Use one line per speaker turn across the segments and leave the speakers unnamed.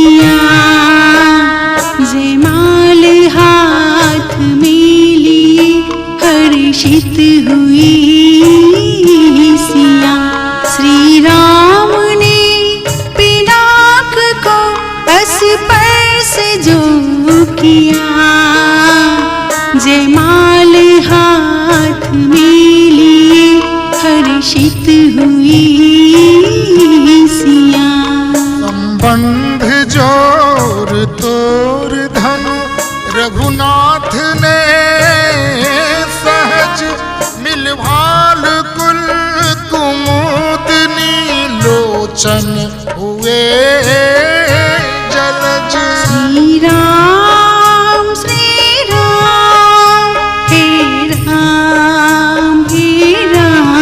सिया जयमाल हाथ में लिए हर्षित हुई सिया। श्री राम ने पिनाक को स्पर्श जो किया जयमाल हाथ में लिए हर्षित हुई सिया।
संबंध जोर तोर धनु रघुनाथ ने सहज मिलभाल कुल कुमुदनी लोचन हुए जलज।
श्री राम हे राम हे राम।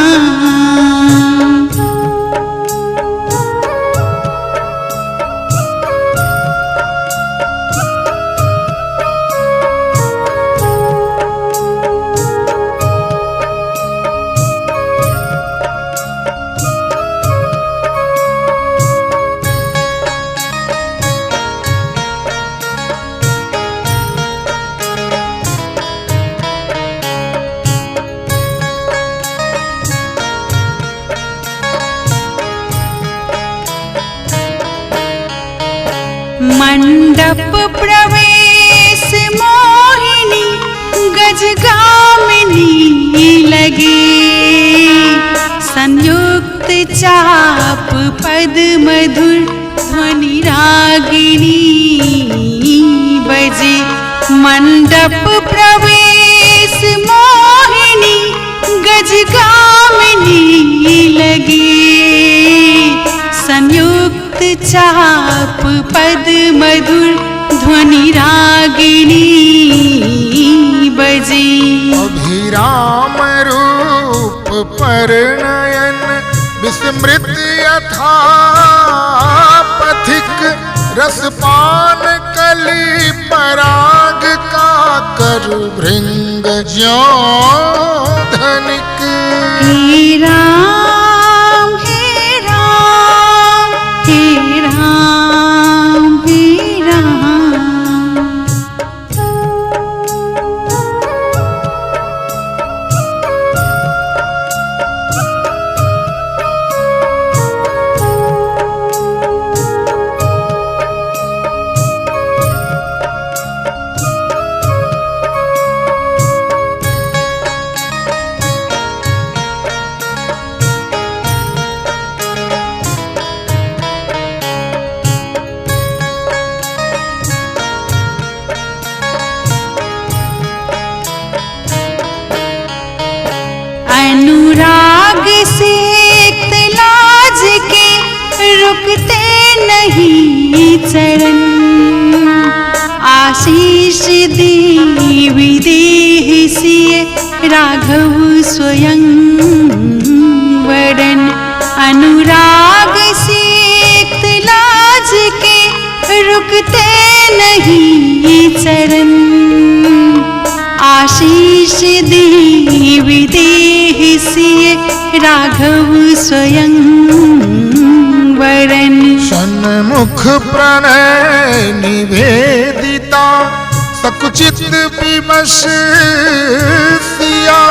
मंडप प्रवेश मोहिनी गजगामिनी लगे संयुक्त चाप पद मधुर ध्वनि रागिनी बजे। मंडप प्रवेश मोहिनी गजगामिनी लगे संयुक्त चाप पद मधुर ध्वनि रागिनी बजे।
अभिराम रूप परनयन विस्मृत यथा पथिक रसपान कली पराग का कर भृंग ज्यों धनिक।
हे राम हे राम हे राम हे राम। अनुराग से लाज के रुकते नहीं चरण आशीष देवी देह सिय राघव स्वयं वरन। अनुराग से लाज के रुकते नहीं चरण आशीष देवी देह सिय राघव स्वयं वरन।
सन्मुख प्रणय निवेदिता सकुचित विमश सिया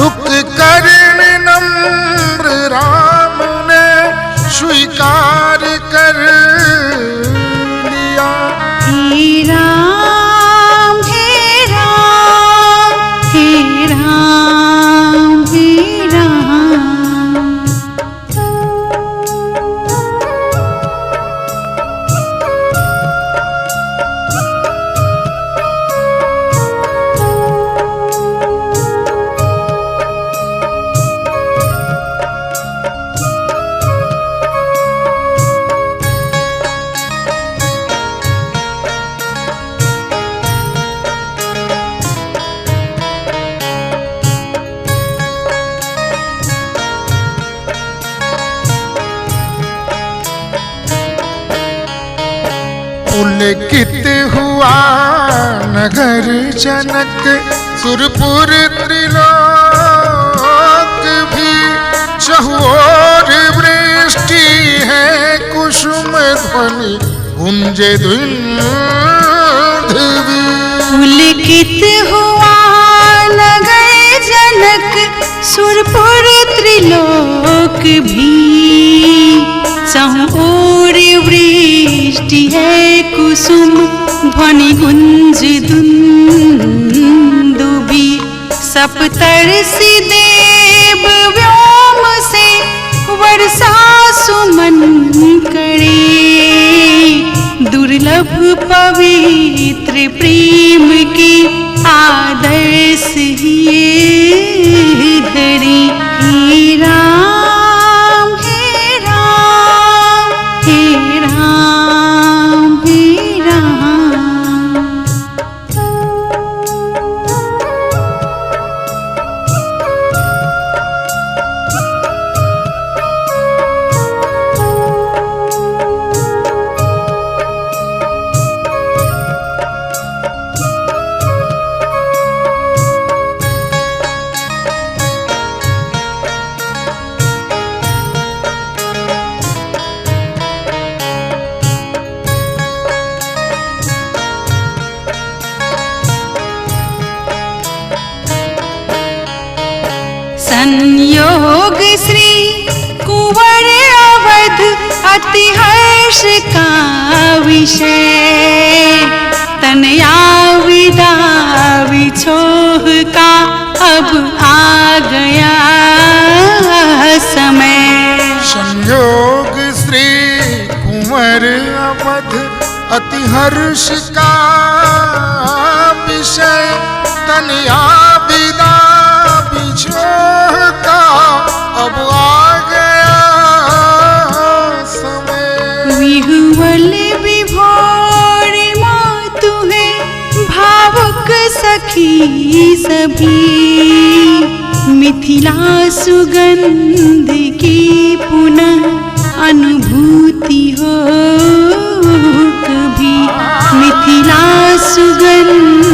उपकरण नम्र राम ने स्वीकार कर लिया।
हे राम हे राम हे राम हे राम।
पुलकित हुआ नगर जनक सुरपुर त्रिलोक भी चहुओर वृष्टि है कुसुम ध्वनि गुंजे दुंदुभी।
पुलकित हुआ नगर जनक, सुरपुर त्रिलोक भी। चहुँ ओर वृष्टि है कुसुम, ध्वनि गुंज दुंदुभी। सप्तर्षि देव व्योम से वर्षा सुमन करे। दुर्लभ पवित्र प्रेम की आदर्श ये धरी। हे राम हे राम हे राम हे राम। संयोग श्री कुंवर अवध, अति हर्ष का विषय। तनया विदा विछोह का अब आ गया समय।
संयोग श्री कुंवर अवध, अति हर्ष का विषय। तनया विदा बिछोह का अब आ गया समय।
विहुवल विभोर मातु है, भावुक सखी सभी। मिथिला सुगंध की पुनः अनुभूति हो कभी। मिथिला सुगंध